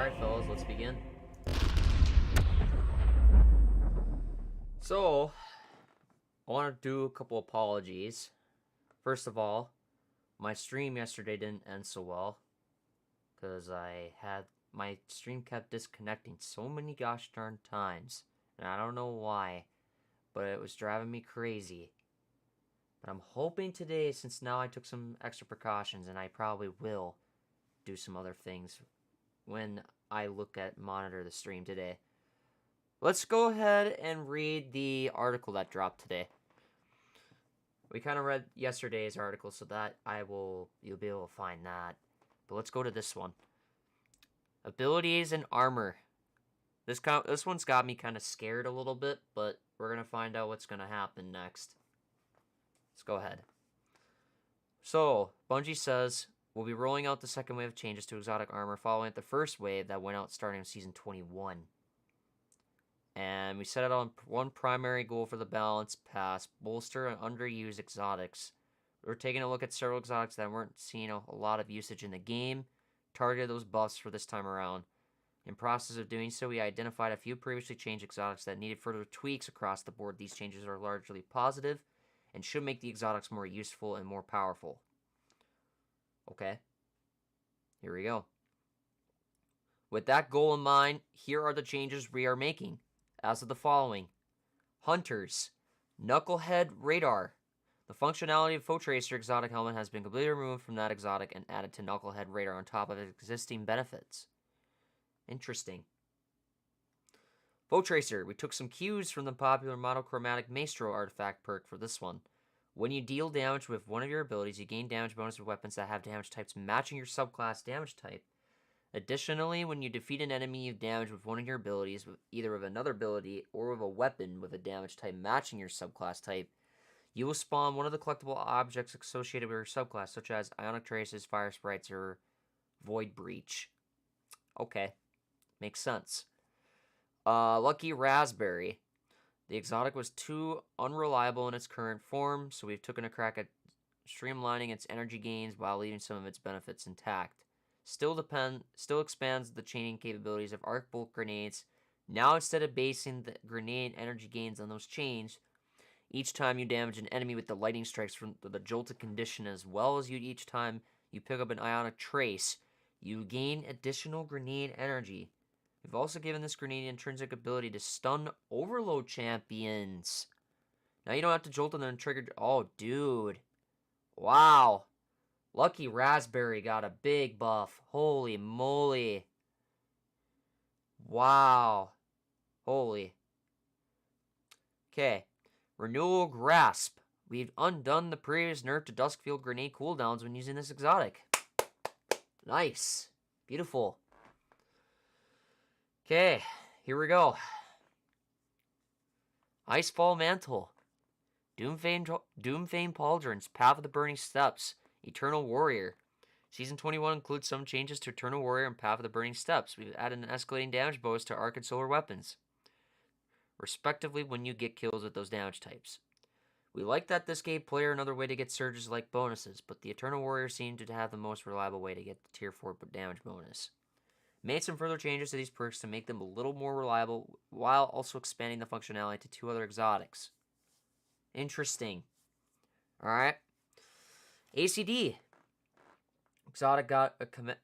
Alright, fellas, let's begin. So, I want to do a couple apologies. First of all, my stream yesterday didn't end so well because my stream kept disconnecting so many gosh darn times, and I don't know why, but it was driving me crazy. But I'm hoping today, since now I took some extra precautions, and I probably will do some other things when I monitor the stream today. Let's go ahead and read the article that dropped today. We kind of read yesterday's article, so that you'll be able to find that. But let's go to this one. Abilities and armor. This one's got me kind of scared a little bit, but we're going to find out what's going to happen next. Let's go ahead. So, Bungie says, we'll be rolling out the second wave of changes to exotic armor following the first wave that went out starting in Season 21. And we set it on one primary goal for the balance pass, bolster and underused exotics. We're taking a look at several exotics that weren't seeing a lot of usage in the game, targeted those buffs for this time around. In process of doing so, we identified a few previously changed exotics that needed further tweaks across the board. These changes are largely positive and should make the exotics more useful and more powerful. Okay, here we go. With that goal in mind, here are the changes we are making. As of the following: Hunters, Knucklehead Radar. The functionality of Foe Tracer exotic helmet has been completely removed from that exotic and added to Knucklehead Radar on top of existing benefits. Interesting. Foe Tracer. We took some cues from the popular monochromatic Maestro artifact perk for this one. When you deal damage with one of your abilities, you gain damage bonus with weapons that have damage types matching your subclass damage type. Additionally, when you defeat an enemy you damage with one of your abilities, either with another ability or with a weapon with a damage type matching your subclass type, you will spawn one of the collectible objects associated with your subclass, such as Ionic Traces, Fire Sprites, or Void Breach. Okay, makes sense. Lucky Raspberry. The exotic was too unreliable in its current form, so we've taken a crack at streamlining its energy gains while leaving some of its benefits intact. Still expands the chaining capabilities of arc bolt grenades. Now, instead of basing the grenade energy gains on those chains, each time you damage an enemy with the lightning strikes from the jolted condition, as well as each time you pick up an ionic trace, you gain additional grenade energy. We've also given this grenade intrinsic ability to stun overload champions. Now you don't have to jolt them and trigger. Oh, dude. Wow. Lucky Raspberry got a big buff. Holy moly. Wow. Holy. Okay. Renewal Grasp. We've undone the previous nerf to Duskfield grenade cooldowns when using this exotic. Nice. Beautiful. Okay. Here we go. Icefall Mantle. Doomfame Pauldrons. Path of the Burning Steps. Eternal Warrior. Season 21 includes some changes to Eternal Warrior and Path of the Burning Steps. We've added an escalating damage bonus to Arc and Solar weapons, respectively, when you get kills with those damage types. We like that this gave player another way to get surges like bonuses, but the Eternal Warrior seemed to have the most reliable way to get the tier 4 damage bonus. Made some further changes to these perks to make them a little more reliable, while also expanding the functionality to 2 other exotics. Interesting. Alright. ACD. Exotic got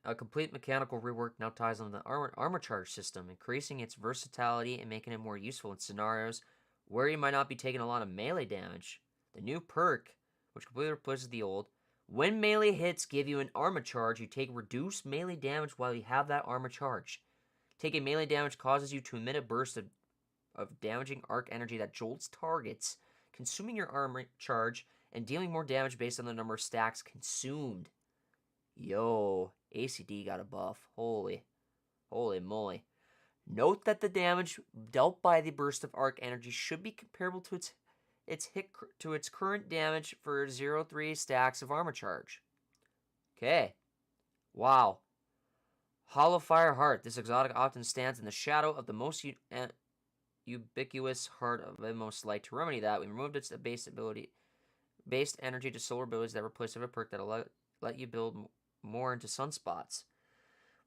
a complete mechanical rework, now ties on the armor charge system, increasing its versatility and making it more useful in scenarios where you might not be taking a lot of melee damage. The new perk, which completely replaces the old, when melee hits give you an armor charge, you take reduced melee damage while you have that armor charge. Taking melee damage causes you to emit a burst of damaging arc energy that jolts targets, consuming your armor charge and dealing more damage based on the number of stacks consumed. Yo, ACD got a buff. Holy moly. Note that the damage dealt by the burst of arc energy should be comparable to its current damage for 0.3 stacks of armor charge. Okay. Wow. Hollow Fire Heart. This exotic often stands in the shadow of the most ubiquitous Heart of Inmost Light. To remedy that, we removed its based energy to solar abilities that replace a perk that let you build more into sunspots.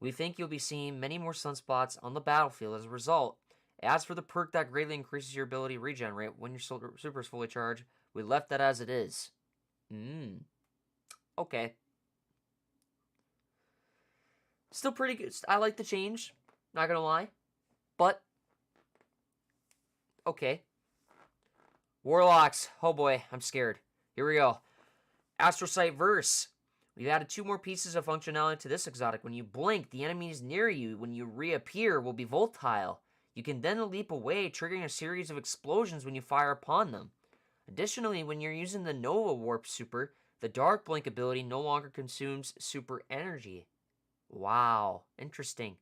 We think you'll be seeing many more sunspots on the battlefield as a result. As for the perk that greatly increases your ability to regenerate when your super is fully charged, we left that as it is. Okay. Still pretty good. I like the change, not gonna lie. But, okay. Warlocks. Oh boy, I'm scared. Here we go. Astrocyte Verse. We've added 2 more pieces of functionality to this exotic. When you blink, the enemies near you, when you reappear, will be volatile. You can then leap away, triggering a series of explosions when you fire upon them. Additionally, when you're using the Nova Warp Super, the Dark Blink ability no longer consumes super energy. Wow, interesting.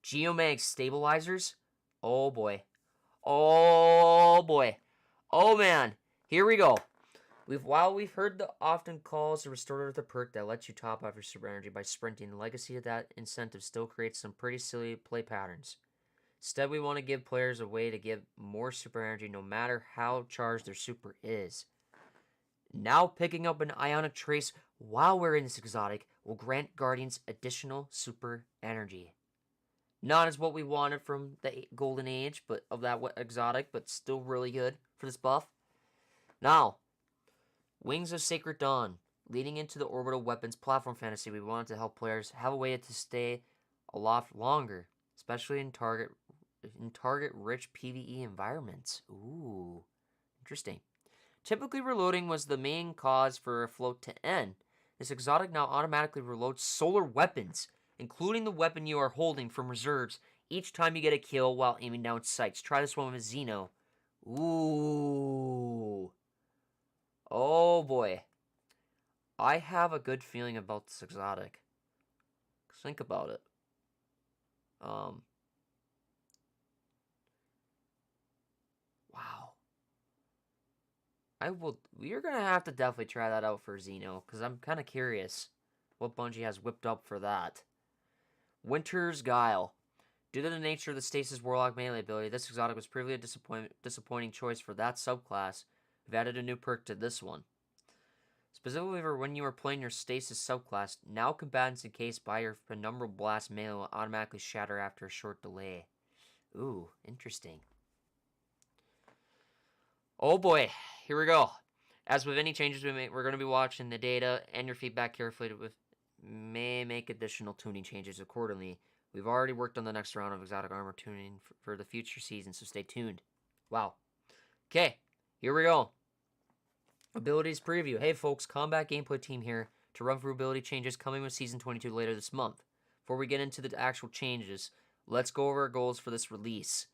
Geomag Stabilizers? Oh boy. Oh boy. Oh man. Here we go. While we've heard the often calls to restore the perk that lets you top off your super energy by sprinting, the legacy of that incentive still creates some pretty silly play patterns. Instead, we want to give players a way to get more super energy no matter how charged their super is. Now picking up an Ionic Trace while wearing this exotic will grant Guardians additional super energy. Not as what we wanted from the Golden Age of that exotic, but still really good for this buff. Now, Wings of Sacred Dawn. Leading into the orbital weapons platform fantasy, we wanted to help players have a way to stay aloft longer, especially in target-rich PvE environments. Ooh, interesting. Typically, reloading was the main cause for a float to end. This exotic now automatically reloads solar weapons, including the weapon you are holding from reserves, each time you get a kill while aiming down sights. Try this one with Xeno. Ooh. Oh boy. I have a good feeling about this exotic. Think about it. Wow. We're gonna have to definitely try that out for Xeno, because I'm kind of curious what Bungie has whipped up for that. Winter's Guile. Due to the nature of the Stasis Warlock melee ability, this exotic was previously a disappointing choice for that subclass. We've added a new perk to this one. Specifically for when you are playing your Stasis subclass, now combatants encased by your Penumbral Blast melee will automatically shatter after a short delay. Ooh, interesting. Oh boy, here we go. As with any changes we make, we're going to be watching the data and your feedback carefully. May make additional tuning changes accordingly. We've already worked on the next round of exotic armor tuning for the future season, so stay tuned. Wow. Okay, here we go. Abilities preview. Hey folks, Combat Gameplay Team here to run through ability changes coming with Season 22 later this month. Before we get into the actual changes, let's go over our goals for this release.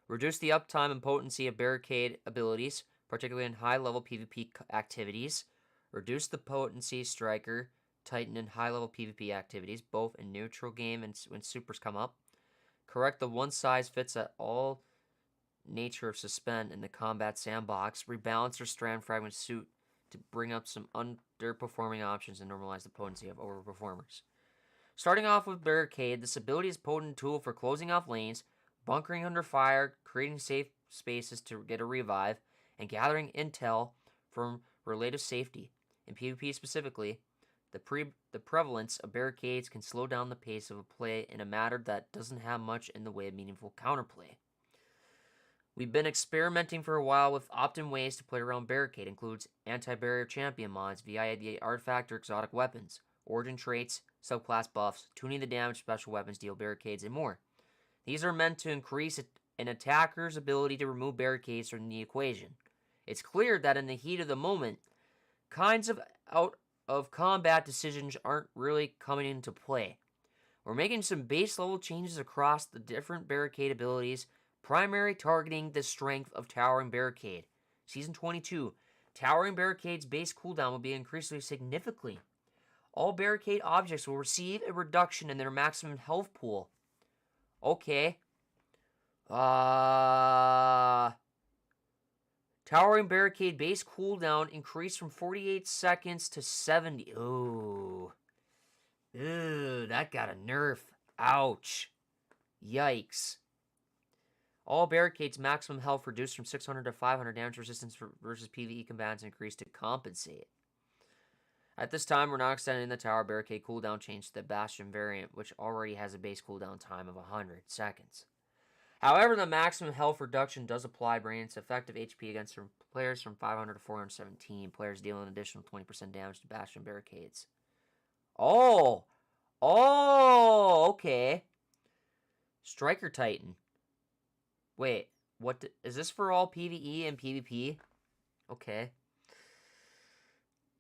Reduce the uptime and potency of barricade abilities, particularly in high-level PvP activities. Reduce the potency Striker, Titan, and high-level PvP activities, both in neutral game and when supers come up. Correct the one-size-fits-all nature of Suspend in the combat sandbox. Rebalance your Strand Fragment suit to bring up some underperforming options and normalize the potency of overperformers. Starting off with Barricade, this ability is a potent tool for closing off lanes, bunkering under fire, creating safe spaces to get a revive, and gathering intel from relative safety. In PvP specifically, the prevalence of barricades can slow down the pace of a play in a matter that doesn't have much in the way of meaningful counterplay. We've been experimenting for a while with opt-in ways to play around Barricade. Includes anti-barrier champion mods via the artifact or exotic weapons, origin traits, subclass buffs, tuning the damage special weapons deal barricades, and more. These are meant to increase an attacker's ability to remove barricades from the equation. It's clear that in the heat of the moment, kinds of out-of-combat decisions aren't really coming into play. We're making some base-level changes across the different barricade abilities, primary targeting the strength of Towering Barricade. Season 22, Towering Barricade's base cooldown will be increased significantly. All barricade objects will receive a reduction in their maximum health pool. Okay. Towering Barricade base cooldown increased from 48 seconds to 70. Ooh. Ooh, that got a nerf. Ouch. Yikes. All barricades maximum health reduced from 600 to 500 damage resistance versus PvE combatants increased to compensate. At this time, we're not extending the tower barricade cooldown change to the Bastion variant, which already has a base cooldown time of 100 seconds. However, the maximum health reduction does apply, bringing its effective HP against players from 500 to 417. Players dealing an additional 20% damage to Bastion barricades. Oh! Oh! Okay. Striker Titan. Wait, what? Is this for all PvE and PvP? Okay.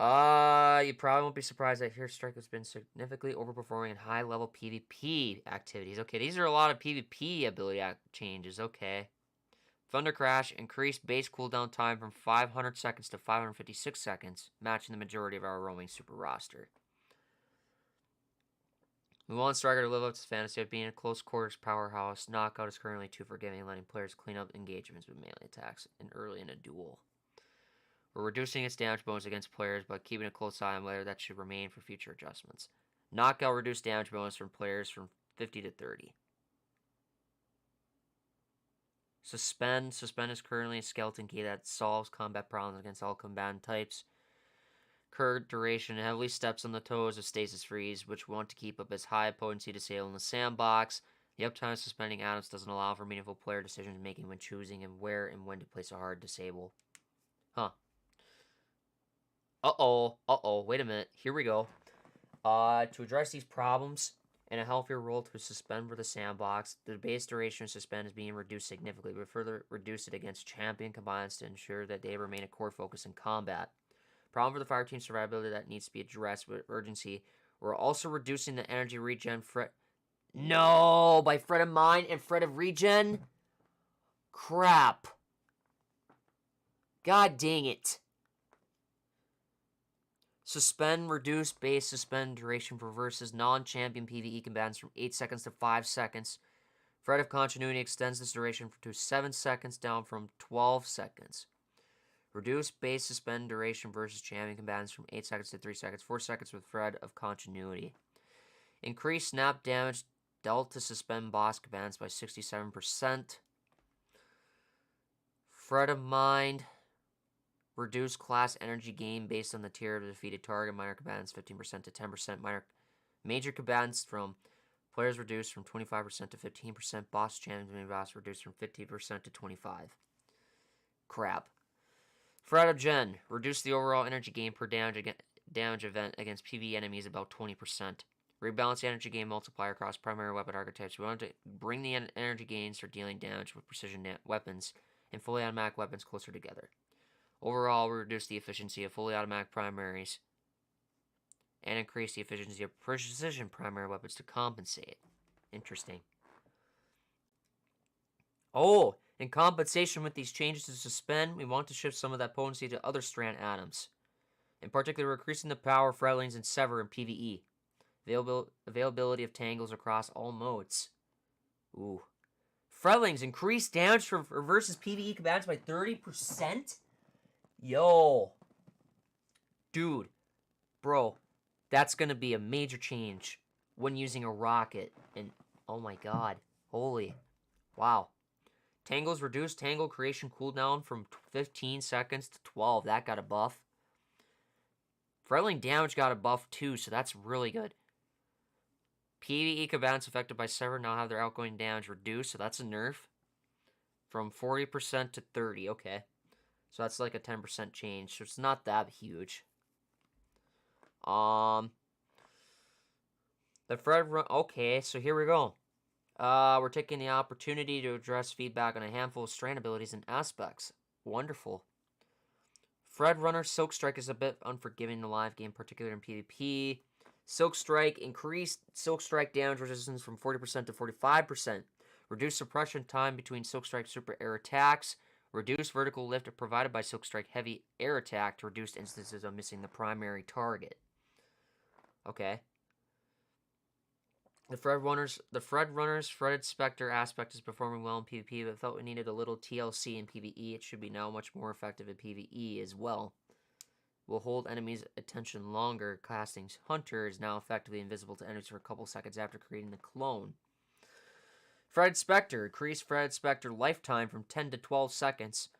You probably won't be surprised that here Strike has been significantly overperforming in high-level PvP activities. Okay, these are a lot of PvP ability changes. Okay. Thunder Crash increased base cooldown time from 500 seconds to 556 seconds, matching the majority of our roaming super roster. We want Striker to live up to his fantasy of being a close quarters powerhouse. Knockout is currently too forgiving, letting players clean up engagements with melee attacks and early in a duel. We're reducing its damage bonus against players, but keeping a close eye on whether that should remain for future adjustments. Knockout reduced damage bonus from players from 50 to 30. Suspend is currently a skeleton key that solves combat problems against all combatant types. Curved duration heavily steps on the toes of Stasis Freeze, which we want to keep up as high potency disable in the sandbox. The uptime of suspending atoms doesn't allow for meaningful player decision making when choosing and where and when to place a hard disable. Huh. Wait a minute. Here we go. To address these problems and a healthier role to suspend for the sandbox, the base duration of suspend is being reduced significantly. We further reduce it against champion combiners to ensure that they remain a core focus in combat. Problem for the fire team survivability that needs to be addressed with urgency. We're also reducing the energy regen by Fred of Mine and Fred of Regen? Crap. God dang it. Suspend, reduce base suspend duration for versus non-champion PvE combatants from 8 seconds to 5 seconds. Fred of Continuity extends this duration to 7 seconds down from 12 seconds. Reduce base suspend duration versus champion combatants from 8 seconds to 3 seconds. 4 seconds with Fred of Continuity. Increase snap damage dealt to suspend boss combatants by 67%. Fred of Mind. Reduce class energy gain based on the tier of the defeated target. Minor combatants 15% to 10%. Major combatants from players reduced from 25% to 15%. Boss champions and boss reduced from 50% to 25%. Crap. Fred of Gen. Reduce the overall energy gain per damage event against PvE enemies about 20%. Rebalance the energy gain multiplier across primary weapon archetypes. We want to bring the energy gains for dealing damage with precision weapons and fully automatic weapons closer together. Overall, we reduce the efficiency of fully automatic primaries and increase the efficiency of precision primary weapons to compensate. Interesting. Oh, in compensation with these changes to suspend, we want to shift some of that potency to other strand atoms. In particular, we're increasing the power of Fretlings and Sever in PvE. Availability of tangles across all modes. Ooh. Fretlings increase damage versus PvE combatants by 30%? Yo. Dude. Bro. That's going to be a major change when using a rocket. And, oh my god. Holy. Wow. Tangles reduced tangle creation cooldown from 15 seconds to 12. That got a buff. Fretling damage got a buff too, so that's really good. PvE combatants affected by Sever now have their outgoing damage reduced, so that's a nerf. From 40% to 30, okay. So that's like a 10% change, so it's not that huge. The Fred run, okay, so here we go. We're taking the opportunity to address feedback on a handful of strain abilities and aspects. Wonderful. Fred Runner Silk Strike is a bit unforgiving in the live game, particularly in PvP. Silk Strike increased Silk Strike damage resistance from 40% to 45%. Reduce suppression time between Silk Strike super air attacks. Reduce vertical lift provided by Silk Strike heavy air attack to reduce instances of missing the primary target. Okay. The Fred Runner's Fretted Spectre aspect is performing well in PvP, but felt we needed a little TLC in PvE. It should be now much more effective in PvE as well. Will hold enemies' attention longer. Casting Hunter is now effectively invisible to enemies for a couple seconds after creating the clone. Fretted Spectre. Increase Fretted Spectre lifetime from 10 to 12 seconds.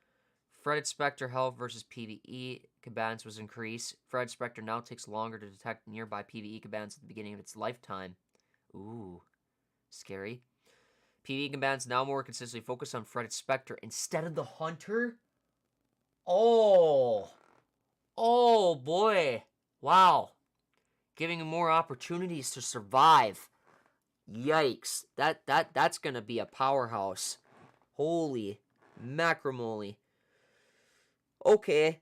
Fretted Spectre health versus PvE combatants was increased. Fretted Spectre now takes longer to detect nearby PvE combatants at the beginning of its lifetime. Ooh, scary. PvE combatants now more consistently focus on Fretted Spectre instead of the Hunter. Oh boy. Wow. Giving him more opportunities to survive. Yikes. That's gonna be a powerhouse. Holy macromoly. Okay.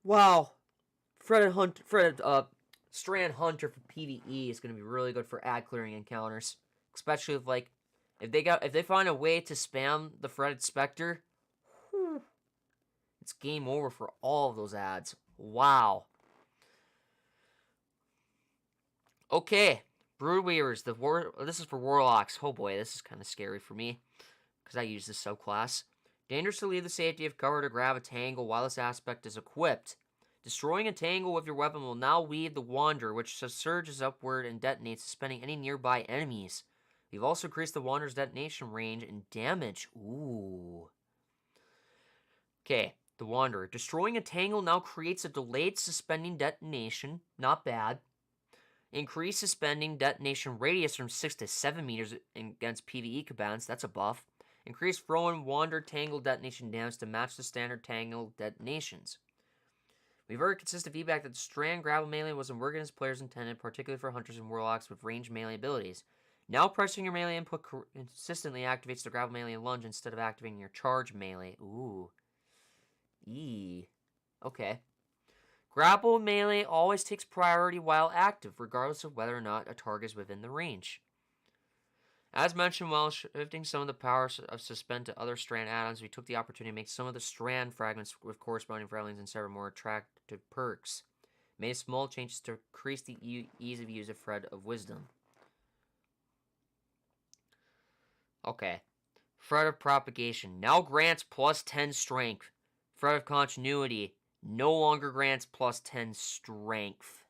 Wow. Strand Hunter for PvE is gonna be really good for ad clearing encounters. Especially if they find a way to spam the Fretted Spectre, whew, it's game over for all of those ads. Wow. Okay. Broodweavers, this is for Warlocks. Oh boy, this is kind of scary for me, because I use this subclass. Dangerous to leave the safety of cover to grab a tangle while this aspect is equipped. Destroying a tangle with your weapon will now weave the Wanderer, which surges upward and detonates, suspending any nearby enemies. We've also increased the Wanderer's detonation range and damage. Ooh. Okay, the Wanderer. Destroying a tangle now creates a delayed suspending detonation. Not bad. Increase suspending detonation radius from 6 to 7 meters against PvE combatants. That's a buff. Increase throw-in Wander tangle detonation damage to match the standard tangle detonations. We've heard consistent feedback that the Strand Grapple melee wasn't working as players intended, particularly for hunters and warlocks with ranged melee abilities. Now pressing your melee input consistently activates the grapple melee and lunge instead of activating your charge melee. Ooh. Eee. Okay. Grapple melee always takes priority while active, regardless of whether or not a target is within the range. As mentioned, while shifting some of the power of Suspend to other Strand add-ons, we took the opportunity to make some of the Strand fragments with corresponding fragments and several more attractive perks. Made small changes to increase the ease of use of Thread of Wisdom. Okay. Thread of Propagation now grants plus 10 strength. Thread of Continuity no longer grants plus 10 strength.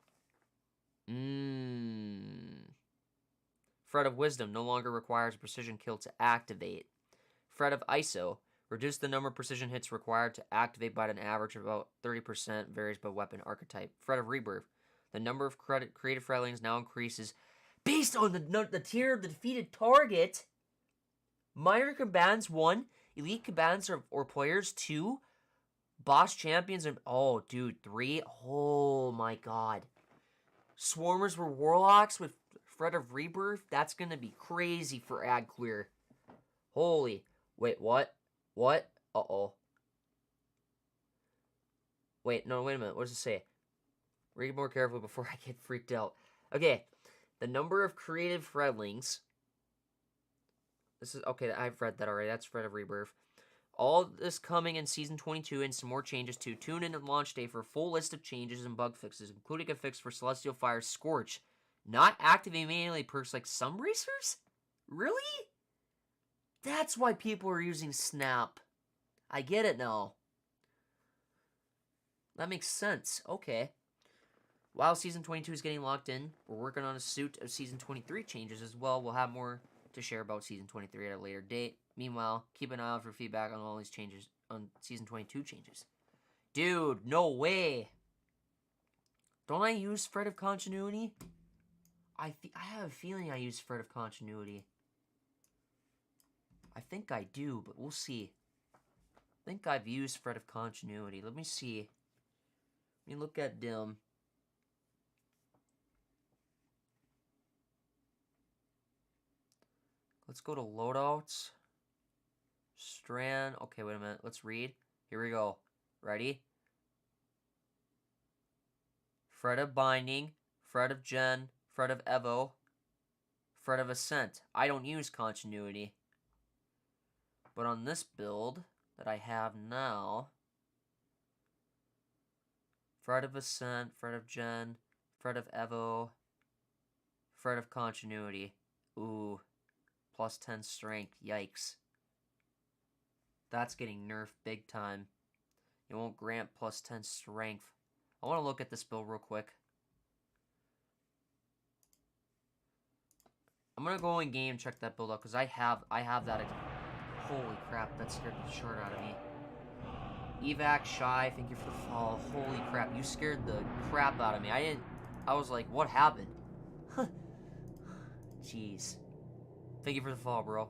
Thread of Wisdom no longer requires a precision kill to activate. Thread of ISO reduce the number of precision hits required to activate by an average of about 30%, varies by weapon archetype. Thread of Rebirth. The number of creative threadlings now increases based on the tier of the defeated target. Minor combatants 1, elite combatants or players 2, boss champions and oh dude 3. Oh my god. Swarmers were warlocks with Thread of Rebirth. That's gonna be crazy for ad clear. Holy. Wait, what? What? Uh-oh. Wait, no, wait a minute. What does it say? Read more carefully before I get freaked out. Okay. The number of creative threadlings. This is, okay, I've read that already. That's Thread of Rebirth. All this coming in Season 22 and some more changes too. Tune in at launch day for a full list of changes and bug fixes, including a fix for Celestial Fire's Scorch. Not activating melee perks like Sunbracers? Really? That's why people are using Snap. I get it now. That makes sense. Okay. While Season 22 is getting locked in, we're working on a suit of Season 23 changes as well. We'll have more to share about Season 23 at a later date. Meanwhile, keep an eye out for feedback on all these changes, on Season 22 changes. Dude, no way. Don't I use Thread of Continuity? I have a feeling I use Thread of Continuity. I think I do, but we'll see. I think I've used Thread of Continuity. Let me see. Let me look at Dim. Let's go to loadouts. Strand. Okay, wait a minute. Let's read. Here we go. Ready? Thread of Binding. Thread of Gen. Thread of Evo. Thread of Ascent. I don't use Continuity. But on this build that I have now, Thread of Ascent, Thread of Gen, Thread of Evo, Thread of Continuity. Ooh. Plus 10 strength. Yikes. That's getting nerfed big time. It won't grant plus 10 strength. I want to look at this build real quick. I'm going to go in game and check that build out because I have that. Holy crap, that scared the shit out of me. Evac Shy, thank you for the follow. Holy crap, you scared the crap out of me. I was like, what happened? Jeez. Thank you for the follow, bro.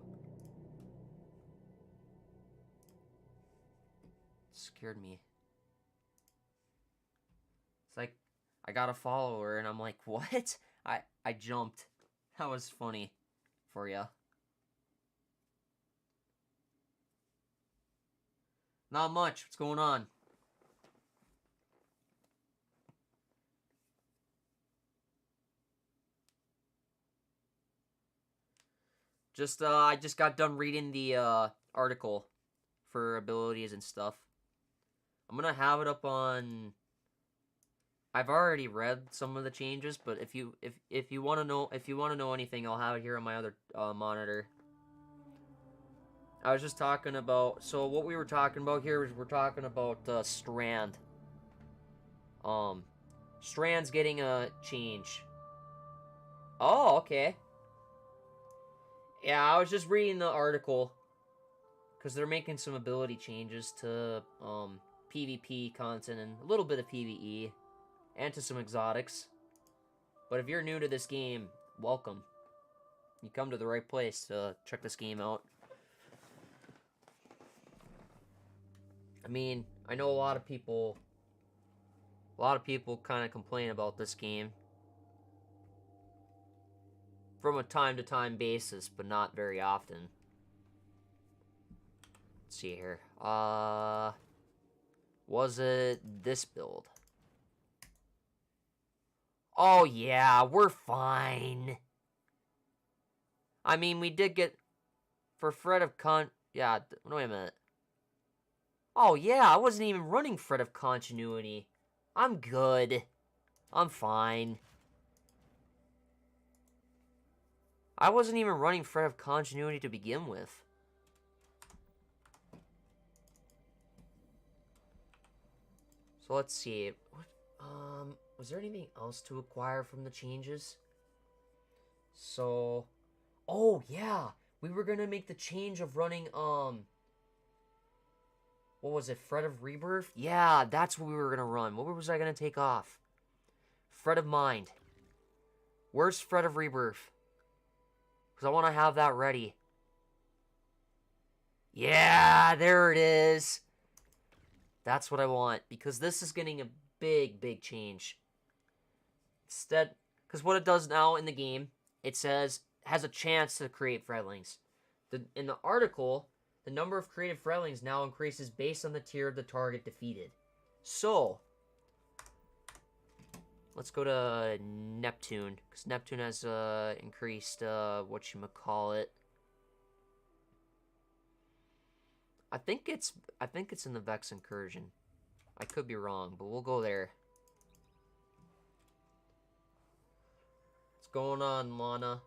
Scared me. It's like, I got a follower, and I'm like, what? I jumped. That was funny for ya. Not much. What's going on? I just got done reading the article for abilities and stuff. I'm gonna have it up on. I've already read some of the changes, but if you want to know anything, I'll have it here on my other monitor. I was just talking about. So what we were talking about here is we're talking about Strand. Strand's getting a change. Oh, okay. Yeah, I was just reading the article because they're making some ability changes to PvP content and a little bit of PvE and to some exotics. But if you're new to this game, welcome. You come to the right place to check this game out. I mean, I know a lot of people kind of complain about this game from a time-to-time basis, but not very often. Let's see here. Was it this build? Oh yeah, we're fine. I mean, we did get for Threat of yeah, wait a minute. Oh yeah, I wasn't even running Threat of Continuity. I'm good. I'm fine. I wasn't even running Threat of Continuity to begin with. So let's see. Was there anything else to acquire from the changes? So, oh yeah, we were gonna make the change of running what was it, Threat of Rebirth? Yeah, that's what we were gonna run. What was I gonna take off? Threat of Mind. Where's Threat of Rebirth? Because I want to have that ready. Yeah, there it is. That's what I want. Because this is getting a big change. Instead, because what it does now in the game, it says, has a chance to create Fretlings. In the article, the number of created Fretlings now increases based on the tier of the target defeated. So, let's go to Neptune, because Neptune has increased whatchamacallit. I think it's in the Vex Incursion. I could be wrong, but we'll go there. What's going on, Lana?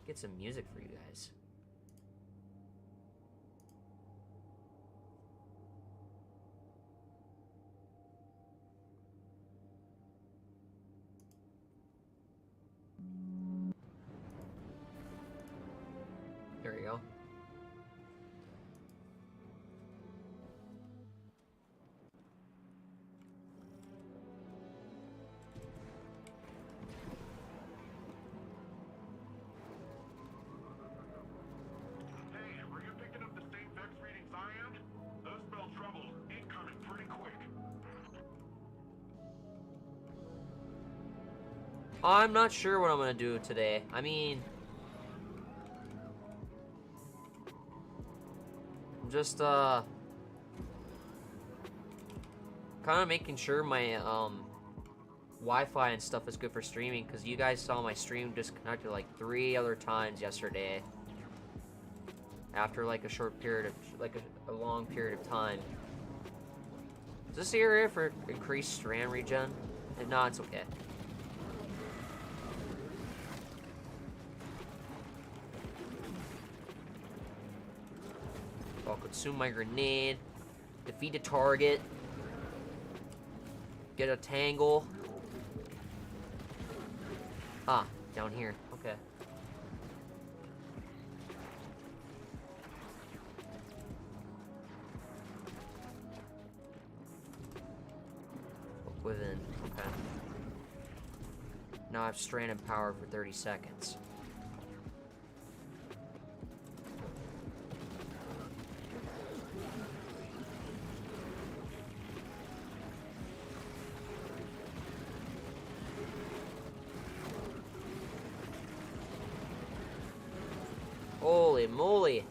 Get some music for you guys. There you go. I'm not sure what I'm gonna do today. I mean, I'm just kind of making sure my Wi-Fi and stuff is good for streaming, because you guys saw my stream disconnected like 3 other times yesterday after like a short period of a long period of time. Is this the area for increased strand regen? If not, it's okay. I'll consume my grenade, defeat a target, get a tangle. Ah, down here. Okay. Look within. Okay. Now I have stranded power for 30 seconds. Holy moly!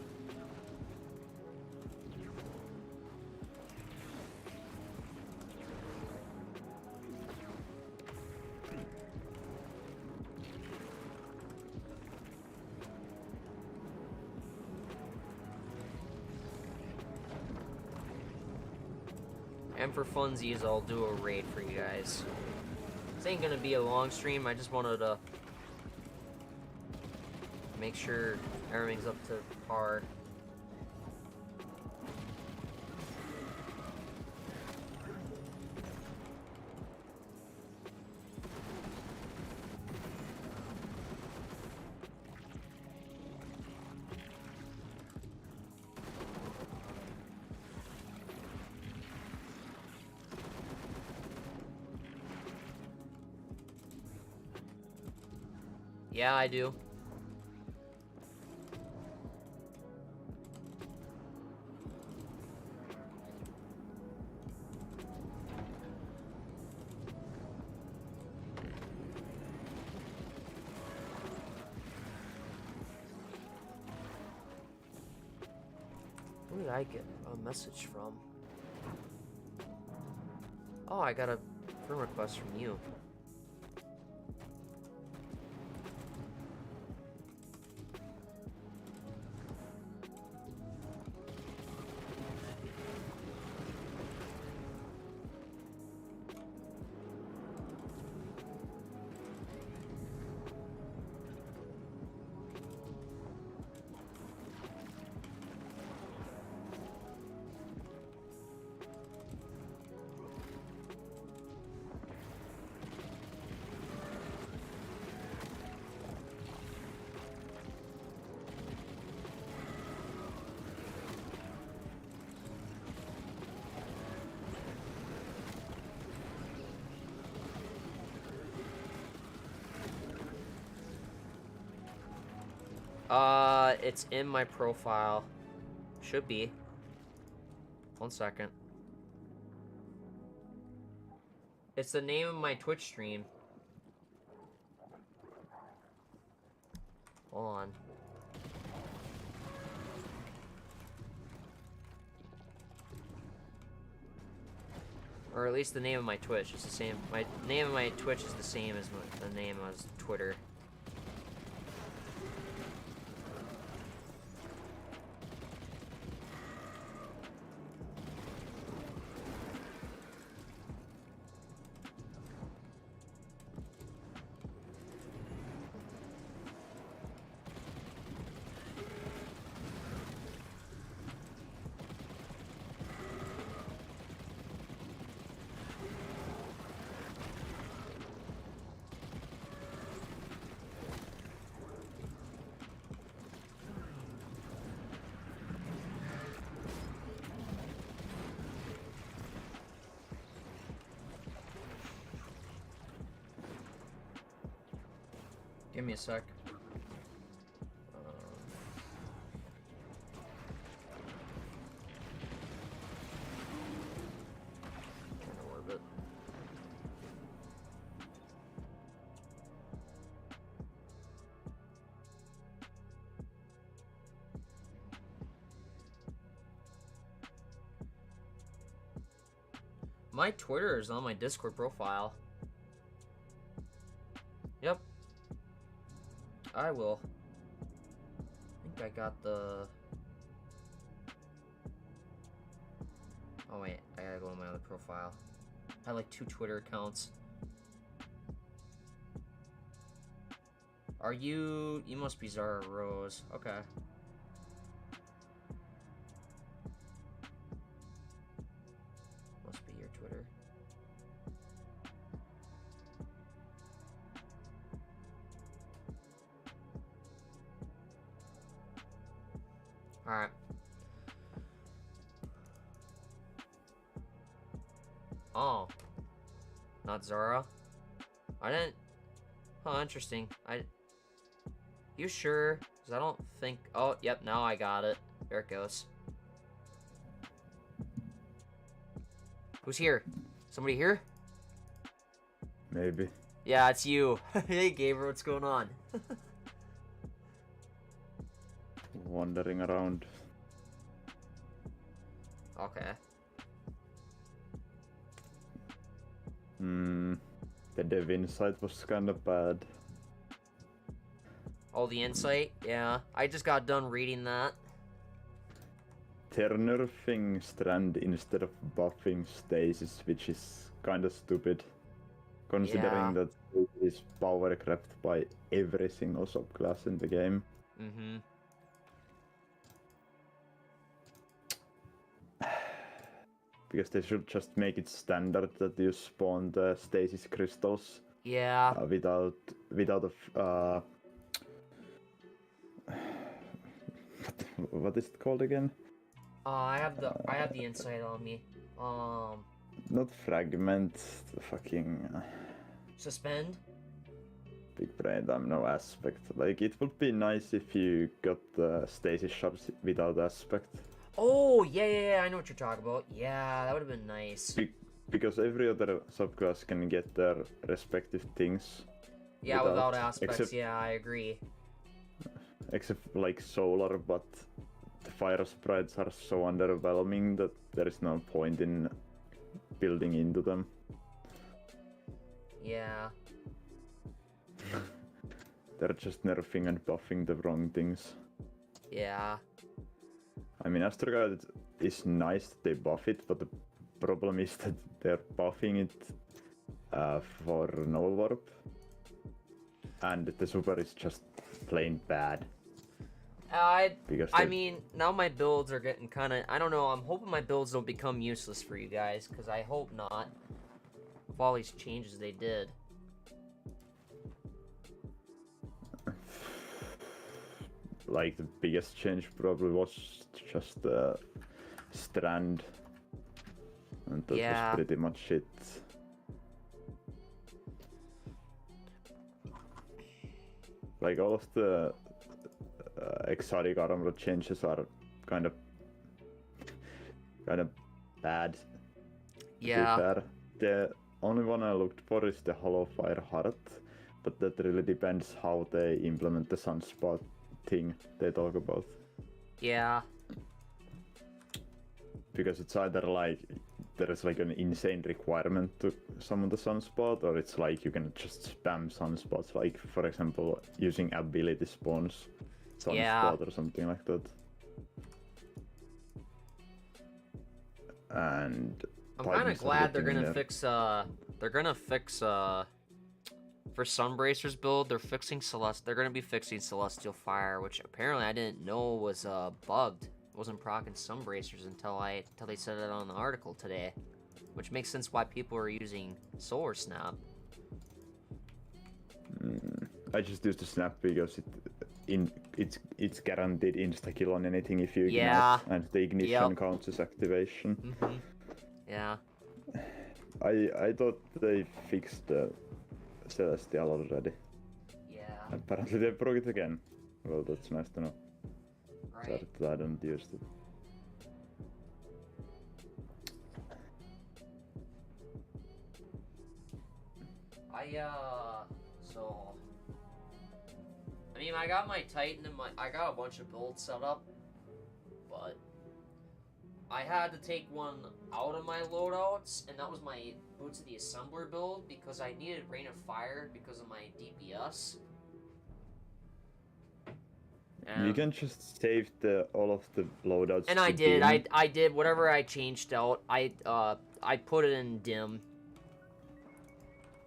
And for funsies, I'll do a raid for you guys. This ain't gonna be a long stream, I just wanted to make sure everything's up to par. Yeah, I do. Who did I get a message from? Oh, I got a friend request from you. It's in my profile. Should be. 1 second. It's the name of my Twitch stream. Hold on. Or at least the name of my Twitch is the same. My name of my Twitch is the same as the name of Twitter. Give me a sec. Trying to orbit. My Twitter is on my Discord profile. Yep. I will. I think I got the... Oh wait, I gotta go on my other profile. I have like 2 Twitter accounts. Are you... You must be Zara Rose. Okay. Must be your Twitter. Alright. Oh. Not Zara? I didn't... Oh, interesting. You sure? Because I don't think... Oh, yep, now I got it. There it goes. Who's here? Somebody here? Maybe. Yeah, it's you. Hey, Gabriel, what's going on? Wandering around. Okay. The dev insight was kinda bad. Oh, the insight? Yeah. I just got done reading that. They're nerfing Strand instead of buffing Stasis, which is kinda stupid. Considering that it is power crept by every single subclass in the game. Mm-hmm. Because they should just make it standard that you spawn the Stasis crystals. Yeah. Without what is it called again? I have the insight on me. Not fragment, fucking Suspend? big brain, I'm no aspect. Like, it would be nice if you got the Stasis shops without aspect. Oh, yeah, I know what you're talking about. Yeah, that would have been nice. Because every other subclass can get their respective things. Yeah, without aspects, yeah, I agree. Except, like, Solar, but the fire sprites are so underwhelming that there is no point in building into them. Yeah. They're just nerfing and buffing the wrong things. Yeah. I mean, Astro Guide is nice that they buff it, but the problem is that they're buffing it for Null Warp. And the super is just plain bad. I mean, now my builds are getting kind of... I don't know, I'm hoping my builds don't become useless for you guys, because I hope not. With all these changes they did. Like, the biggest change probably was just Strand. And that was pretty much it. Like, all of the exotic armor changes are kind of bad. Yeah. To be fair. The only one I looked for is the Hollow Fire Heart, but that really depends how they implement the Sunspot thing they talk about. Yeah. Because it's either like there is like an insane requirement to summon the Sunspot, or it's like you can just spam Sunspots, like for example using ability spawns Sunspot or something like that. And I'm kind of glad they're gonna fix for Sunbracer's build, they're fixing They're gonna be fixing Celestial Fire, which apparently I didn't know was bugged. It wasn't proccing Sunbracers until they said it on the article today, which makes sense why people are using Solar Snap. I just use the snap because it's guaranteed insta kill on anything if you ignite, and the ignition counts as activation. Mm-hmm. Yeah. I thought they fixed the Celestial already. Yeah. Apparently they broke it again. Well, that's nice to know. Right. Sorry that I don't use it. So I mean, I got my Titan and I got a bunch of builds set up, but I had to take one out of my loadouts, and that was my Boots of the Assembler build, because I needed Rain of Fire because of my DPS. You can just save all of the loadouts. And I did. I did whatever I changed out. I put it in dim.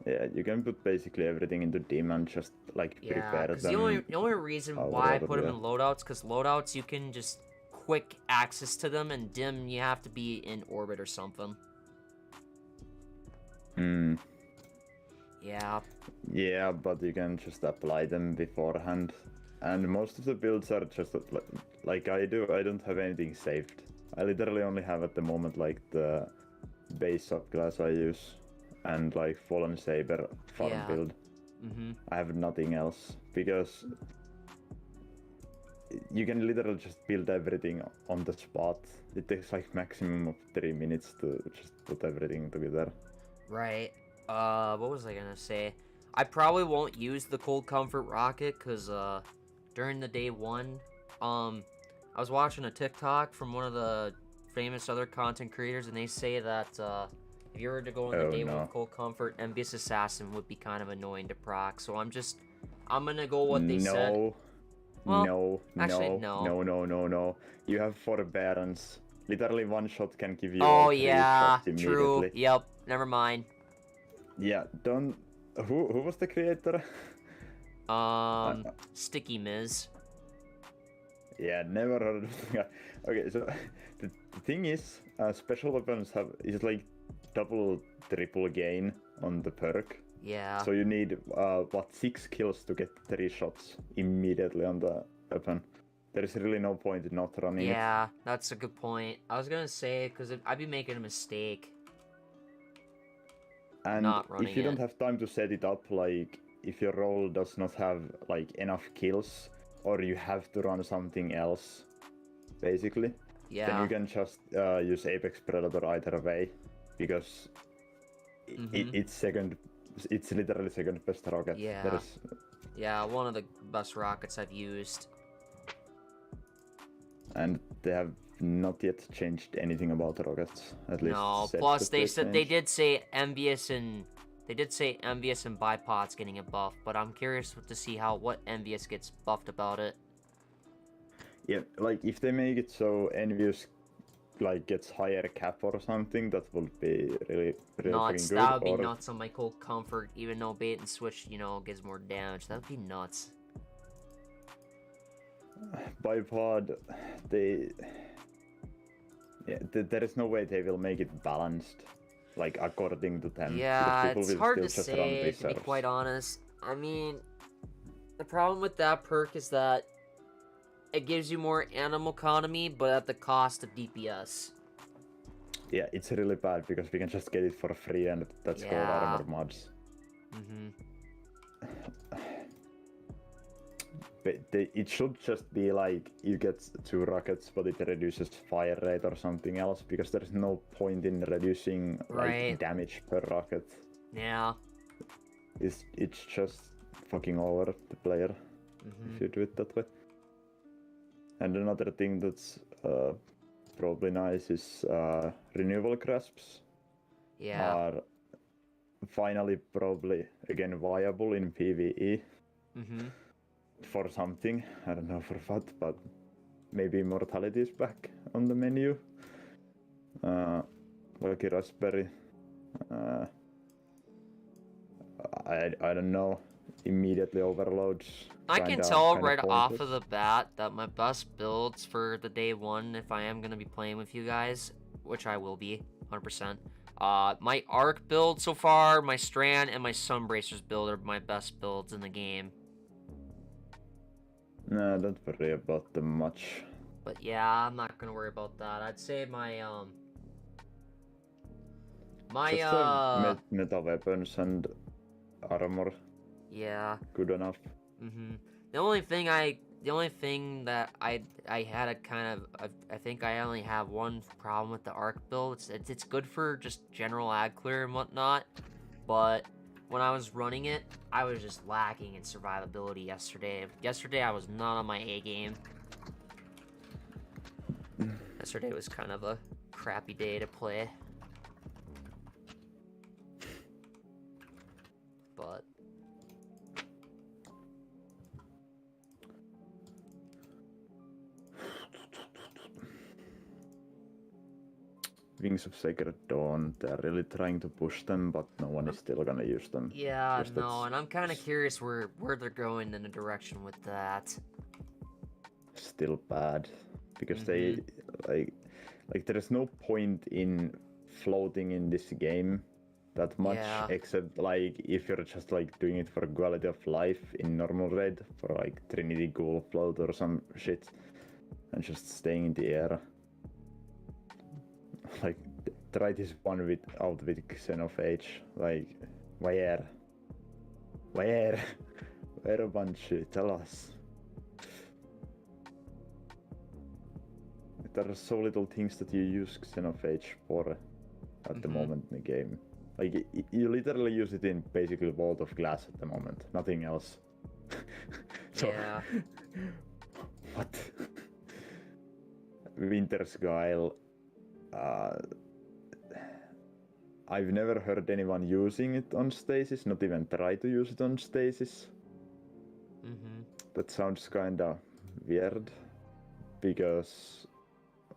Yeah, you can put basically everything into dim and just like prepare them. The only reason why I put them in loadouts, because loadouts you can just quick access to them, and dim you have to be in orbit or something. Yeah. Yeah, but you can just apply them beforehand. And most of the builds are just like I do. I don't have anything saved. I literally only have at the moment like the base subclass I use and like Fallen Saber farm Yeah. build. Mm-hmm. I have nothing else because you can literally just build everything on the spot. It takes like maximum of 3 minutes to just put everything together. Right. What was I gonna say? I probably won't use the Cold Comfort Rocket, cause during the day one, I was watching a TikTok from one of the famous other content creators, and they say that if you were to go on the Oh, day one no. with Cold Comfort, Envious Assassin would be kind of annoying to proc. So I'm gonna go what they said. Well, actually, no. No. You have forbearance. Literally one shot can give you Oh all 3 yeah, shots immediately. true. Yep. Never mind. Yeah, don't. Who was the creator? Sticky Miz. Yeah, never heard of that. Okay, so the thing is, special weapons is like double, triple gain on the perk. Yeah. So you need 6 kills to get 3 shots immediately on the weapon. There is really no point in not running it. Yeah, that's a good point. I was gonna say, because I'd be making a mistake. And not running if you it. don't have time to set it up, like if your role does not have like enough kills, or you have to run something else, basically, Yeah. then you can just use Apex Predator either way, because it's literally second best rocket. Yeah. Yeah, one of the best rockets I've used. And they have not yet changed anything about the rockets. At least. No. Plus, they said they did say Envious and Bipod's getting a buff, but I'm curious to see what Envious gets buffed about it. Yeah, like if they make it so Envious like gets higher cap or something, that would be really Nuts. good. That would be nuts on my Cold Comfort, even though bait and switch, gives more damage. That would be nuts. Bipod, there is no way they will make it balanced, like according to them. Yeah, it's hard to say, to be quite honest. I mean, the problem with that perk is that it gives you more animal economy, but at the cost of DPS. Yeah, it's really bad because we can just get it for free, and that's called armor mods. But it should just be like you get 2 rockets, but it reduces fire rate or something else, because there is no point in reducing like damage per rocket. Yeah. It's just fucking over the player if you do it that way. And another thing that's probably nice is renewable grasps. Yeah. Are finally probably again viable in PvE. For something, I don't know for what, but maybe Immortality is back on the menu. Lucky Raspberry. I don't know. Immediately overloads. I can tell right off of the bat that my best builds for the day one, if I am going to be playing with you guys, which I will be, 100%. My Arc build so far, my Strand, and my Sunbracers build are my best builds in the game. No, don't worry about them much. But yeah, I'm not gonna worry about that. I'd say my just meta weapons and armor. Yeah. Good enough. The only thing that I had a kind of I think I only have one problem with the Arc build. It's good for just general ad clear and whatnot, but when I was running it, I was just lacking in survivability yesterday. Yesterday I was not on my A game. Yesterday was kind of a crappy day to play. But Wings of Sacred Dawn, they're really trying to push them, but no one is still gonna use them. Yeah, no, and I'm kind of curious where they're going in the direction with that. Still bad, because they like there is no point in floating in this game that much, Yeah. except like if you're just like doing it for quality of life in normal raid, for like Trinity Ghoul Float or some shit, and just staying in the air. Like, try this one out with Xenophage. Like, where? Where Bungie? Tell us. There are so little things that you use Xenophage for at the moment in the game. Like, you literally use it in basically Vault of Glass at the moment. Nothing else. So, Yeah. what? Winter's Guile. I've never heard anyone using it on stasis, not even try to use it on stasis. That sounds kinda weird, because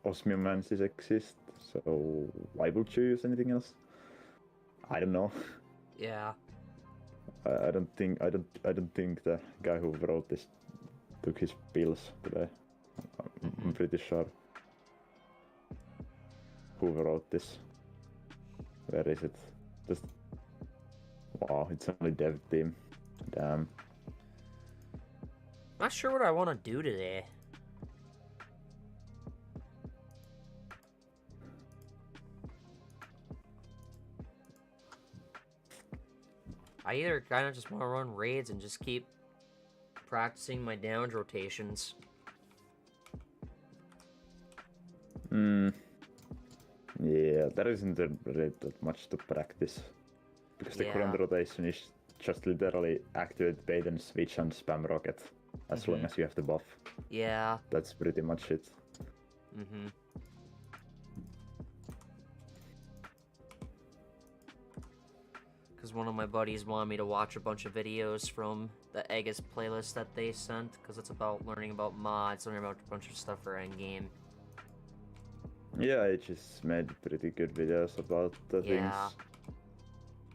osmiomancies exist, so why would you use anything else? I don't know. Yeah. I don't think the guy who wrote this took his pills today. I'm pretty sure. Who wrote this? Where is it? Just wow, it's only dev team. Damn. Not sure what I want to do today. I either kind of just want to run raids and just keep practicing my damage rotations. Yeah, there isn't really that much to practice. Because the current rotation is just literally activate bait and switch and spam rocket. As long as you have the buff. Yeah. That's pretty much it. Because one of my buddies wanted me to watch a bunch of videos from the Aegis playlist that they sent, because it's about learning about mods, learning about a bunch of stuff for endgame. Yeah, I just made pretty good videos about the things.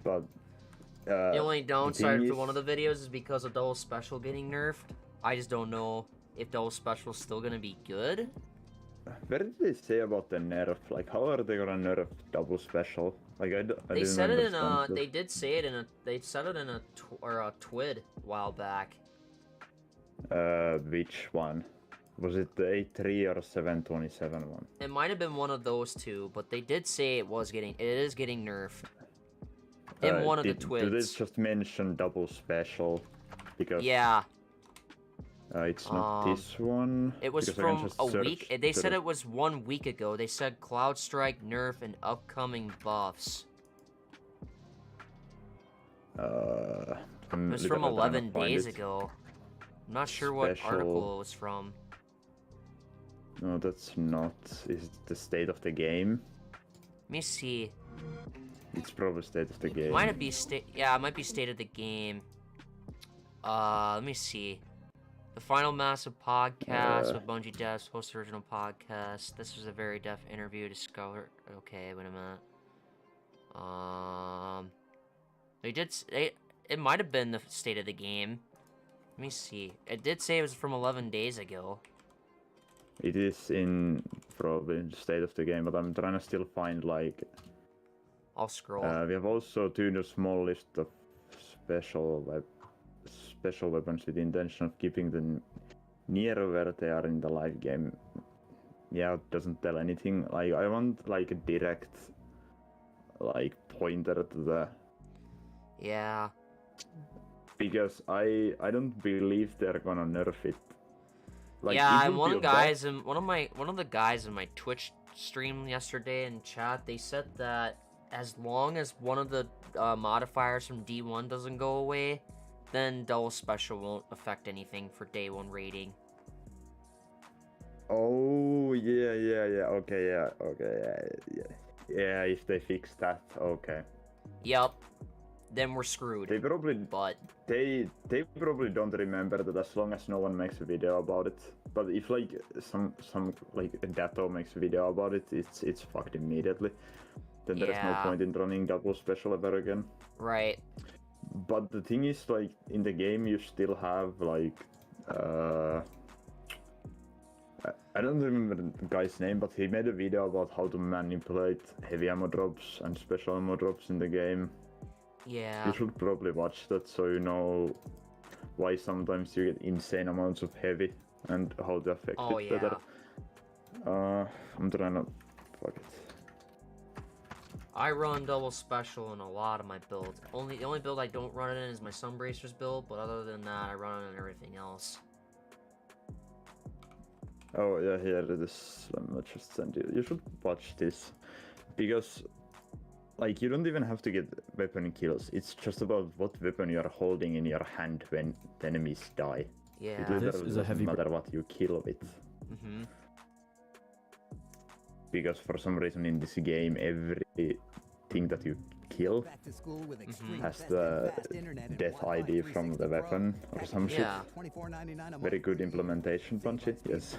But the only downside to one of the videos is because of double special getting nerfed. I just don't know if double special is still gonna be good. Where did they say about the nerf? Like, how are they gonna nerf double special? Like, they said it in a. They did say it in a. They said it in a twid a while back. Which one? Was it the 8.3 or 7.27 one? It might have been one of those two, but they did say it is getting nerfed. In one of the twids. Did it just mention double special? Because yeah. It's not this one. It was from a week. They said it was 1 week ago. They said Cloud Strike, nerf, and upcoming buffs. It was from 11 days ago. I'm not sure what article it was from. No, that's not. Is it the state of the game? Let me see. It's probably state of the game. It might be state. Yeah, it might be state of the game. Let me see. The final massive podcast with Bungie devs, host original podcast. This was a very depth interview. Discover. Okay, wait a minute. They did. It might have been the state of the game. Let me see. It did say it was from 11 days ago. It is in probably the state of the game, but I'm trying to still find like. I'll scroll. We have also tuned a small list of special weapons with the intention of keeping them near where they are in the live game. Yeah, it doesn't tell anything. Like, I want like a direct like pointer to the. Yeah. Because I don't believe they're gonna nerf it. Like, yeah, and one of the guys in my Twitch stream yesterday in chat, they said that as long as one of the modifiers from D1 doesn't go away, then double special won't affect anything for day 1 rating. Oh yeah, okay, yeah. If they fix that, okay. Yep. Then we're screwed. They probably don't remember that as long as no one makes a video about it. But if like some like a Dato makes a video about it, it's fucked immediately. Then there's no point in running double special ever again. Right. But the thing is, like, in the game you still have like I don't remember the guy's name, but he made a video about how to manipulate heavy ammo drops and special ammo drops in the game. Yeah. You should probably watch that so you know why sometimes you get insane amounts of heavy and how to affect Oh, it yeah. better. I'm trying to... Fuck it. I run double special in a lot of my builds. The only build I don't run it in is my Sunbracers build, but other than that, I run it in everything else. Oh yeah, here it is. Let me just send you. You should watch this because, like, you don't even have to get weapon kills. It's just about what weapon you are holding in your hand when the enemies die. Yeah. It literally This is a heavy doesn't matter what you kill with. Mm-hmm. Because for some reason in this game, everything that you kill has the death ID from the weapon or some shit. Yeah. Very good implementation, Bungie. Yes.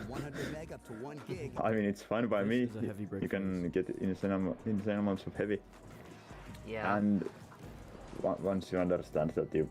I mean, it's fine by me. This is a heavy brick You can get insane amounts of heavy. Yeah. And once you understand that you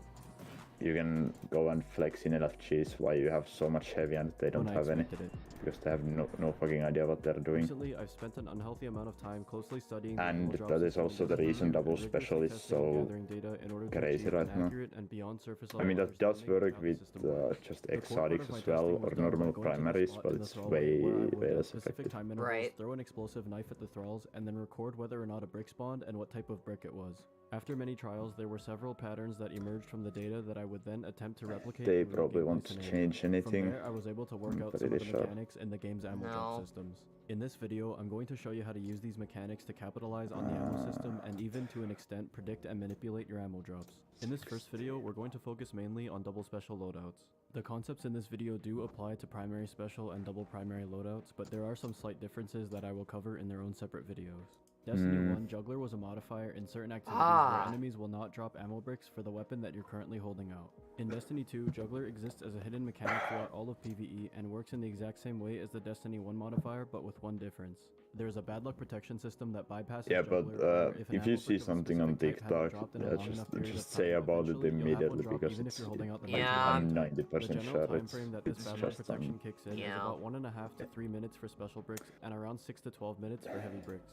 can go and flex in LFGs why you have so much heavy and they don't When I have any. expected it. Because they have no fucking idea what they're doing. Recently, I've spent an unhealthy amount of time closely studying the And ammo drop that is system also the and reason double rigorously special is testing and so gathering data in order to crazy achieve right an now. accurate and beyond surface I mean, level that does understanding work of how the with system works. just The core part exotics of my as well, testing or was done by normal going to the primaries, spot but in the it's thrall way, where I would way at less specific effective. time intervals Right. throw an explosive knife at the thralls and then record whether or not a brick spawned and what type of brick it was. After many trials, there were several patterns that emerged from the data that I would then attempt to replicate They in real probably gameplay won't scenarios. change anything. From there, I was able to work I'm out some of pretty the sure. mechanics in the game's ammo drop No. systems. In this video, I'm going to show you how to use these mechanics to capitalize on the ammo system and even to an extent predict and manipulate your ammo drops. In this first video, we're going to focus mainly on double special loadouts. The concepts in this video do apply to primary special and double primary loadouts, but there are some slight differences that I will cover in their own separate videos. Destiny 1 Juggler was a modifier in certain activities where enemies will not drop ammo bricks for the weapon that you're currently holding out. In Destiny 2, Juggler exists as a hidden mechanic throughout all of PvE and works in the exact same way as the Destiny 1 modifier, but with one difference. There is a bad luck protection system that bypasses Yeah, Juggler, but where an if ammo you brick see of a something on specific type hasn't TikTok, dropped in a yeah, long enough period of just time, say about it eventually you'll have one immediately drop because even if you're holding out the Yeah. knife. I'm The 90% general sure time frame that this it's bad luck just protection kicks in is Yeah. about 1.5 to 3 minutes for special bricks and around 6 to 12 minutes for heavy bricks.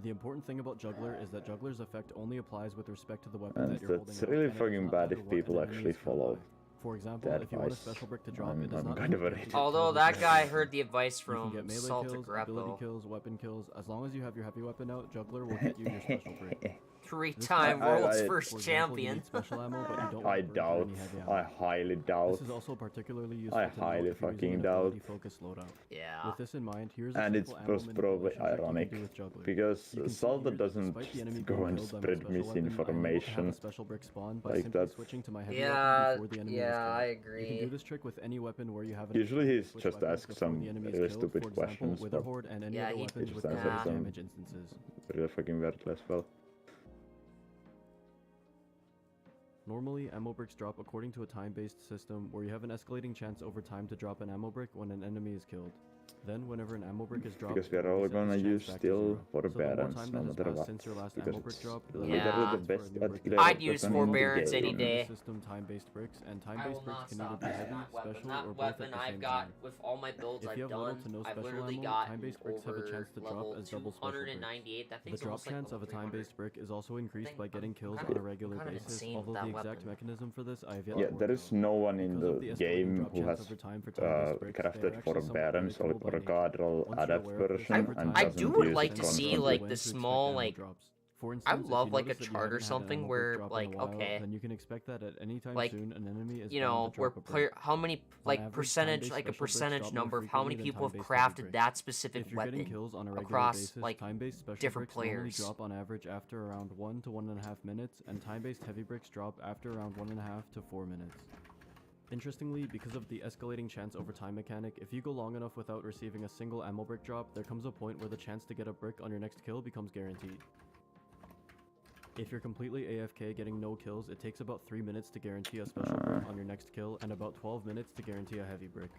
The important thing about Juggler is that Juggler's effect only applies with respect to the weapon And that you're holding that's out, really and it does fucking not bad matter if what an people enemy actually is killed follow by. For example, that if you want a advice. special brick to drop, I'm- it does I'm not kind mean of you a- have to get Although kills with that your guy weapon. heard the advice You can from get melee Salta kills, ability Grappo. kills, weapon kills. As long as you have your heavy weapon out, Juggler will get you your special brick. Three-time I- world's I- first For example, you champion. need special ammo, but you don't I want burn doubt. or any heavy ammo. I highly doubt. This is also particularly useful I to know highly if you're using fucking an doubt. ability-focused loadout. Yeah. With this in mind, here's a And it's simple ammo most probably manipulation trick you can ironic do with Juggler. because You can see Salta here that doesn't despite the enemy go being and killed by my spread special weapon, I'm able to have misinformation. a special brick spawn by like simply that. switching to my heavy Yeah, weapon before the enemy is yeah, killed. I You can do agree. this trick with any weapon where you have an Usually ability to he's switch just weapons asked before some the enemy is really killed, stupid for example, questions, but Witherhorde and any Yeah, other he- weapons He with just answered massive some- damage instances. really fucking weird as well. Normally, ammo bricks drop according to a time-based system where you have an escalating chance over time to drop an ammo brick when an enemy is killed. Then, whenever an ammo brick is dropped, Because we it are will all reset gonna this chance use back to still zero. So the more forbearance time no that has matter passed what. since your last Because ammo brick it's drop, the literally less the chance best for a new brick at to clear drop. I'd use weapon in the forbearance any game. day. System time-based bricks and I time-based will bricks not can either stop be using heavy, that weapon. special, That or both weapon at the I've same got time. with all my builds If I've you have little done, to no I've special literally ammo, gotten time-based bricks have a over chance to drop level as double special bricks. 298. That The thing's drop almost like chance of level a 300. time-based brick is also increased by getting kills kinda- on a regular I'm kinda basis, insane with although that the exact weapon. mechanism for this I have yet Yeah, to work there is out. no one in Because of the the escalating game drop who chance has over time for time-based bricks, they are crafted actually somewhat forbearance or predictable by nature. Gardrall Once you're adapt aware of this, version over and time, I doesn't do use would it like to see constantly. like when the to expect small ammo like drops. For I instance, would love if you like a notice that you chart or haven't had an something ammo brick where drop in a like while, okay, then you can expect that at any time like, soon an enemy is you bound know, to where drop a brick. player how many like average, percentage time-based like a special bricks percentage drop more number of how many frequently than people have time-based heavy crafted bricks. that specific If you're getting weapon kills on a regular across basis, like time-based special different bricks normally players. drop on average after around 1 to 1.5 minutes, and time-based heavy bricks drop after around 1.5 to 4 minutes. Interestingly, because of the escalating chance over time mechanic, if you go long enough without receiving a single ammo brick drop, there comes a point where the chance to get a brick on your next kill becomes guaranteed. If you're completely AFK getting no kills, it takes about 3 minutes to guarantee a special brick on your next kill, and about 12 minutes to guarantee a heavy brick.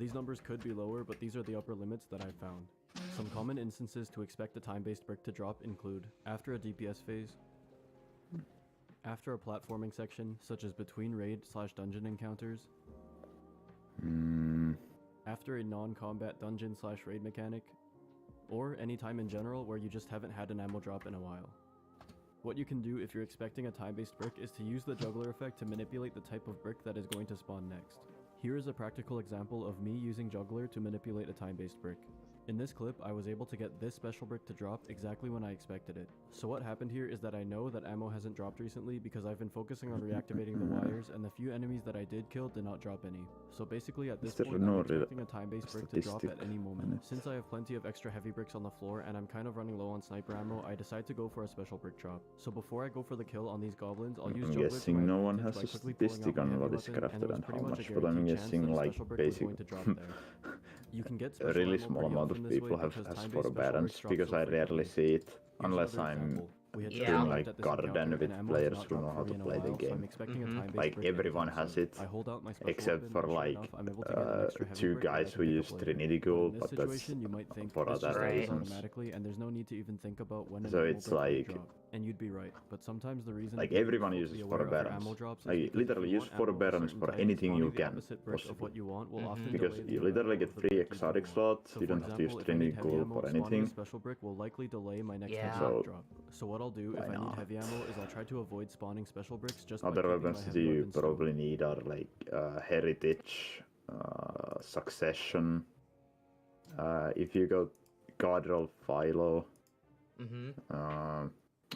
These numbers could be lower, but these are the upper limits that I've found. Some common instances to expect a time-based brick to drop include after a DPS phase, after a platforming section, such as between raid/dungeon encounters, after a non-combat dungeon/raid mechanic, or any time in general where you just haven't had an ammo drop in a while. What you can do if you're expecting a time-based brick is to use the juggler effect to manipulate the type of brick that is going to spawn next. Here is a practical example of me using juggler to manipulate a time-based brick. In this clip, I was able to get this special brick to drop exactly when I expected it. So what happened here is that I know that ammo hasn't dropped recently because I've been focusing on reactivating the wires, and the few enemies that I did kill did not drop any. So basically at this point, I'm expecting a time-based brick to drop at any moment. Since I have plenty of extra heavy bricks on the floor and I'm kind of running low on sniper ammo, I decide to go for a special brick drop. So before I go for the kill on these goblins, I'll use I'm juggler to guessing my no one advantage has by a quickly pulling out statistic my on heavy what is weapon, and crafted it was and pretty how much a much, but I'm guaranteed chance that guessing a like special brick was basic going to drop there. You can get a special really ammo small pretty amount often of this way people have because has time-based special forbearance bricks drop because so I frequently. rarely see it Here's unless another I'm example. We had Yeah. just doing arrived like at this garden encounter, with and ammo has players not who know dropped how for to me in a play the while, so I'm game. expecting a Mhm. time-based Like brick everyone anytime has soon. it, I hold out my special except weapon, for and sure like enough, I'm able to get an extra heavy two brick that I guys can who pick use up later. Trinity But in Gold, this but that's situation, you might think for this just other Right. happens reasons. automatically, and there's no need to even think about when an So ammo it's brick will like drop. And you'd be right, but sometimes the reason like it is everyone useful to be uses aware of your forbearance. ammo drops is Like because if literally you use want ammo of a forbearance certain for type, anything you spawning the can opposite brick of possibly. what you want will Mhm. often Because delay the you arrival literally get of the free brick you do exotic want. slots, So you for don't have to use example, if I Trinity need heavy Gold ammo, for spawning a anything. special brick will likely delay my next Yeah. heavy So brick drop. So what I'll do why if I need not? heavy ammo is I'll try to avoid spawning special bricks just Other by keeping weapons my that heavy you weapons probably stowed. need are like Heritage, Succession. If you go Guardian Philo, Mhm.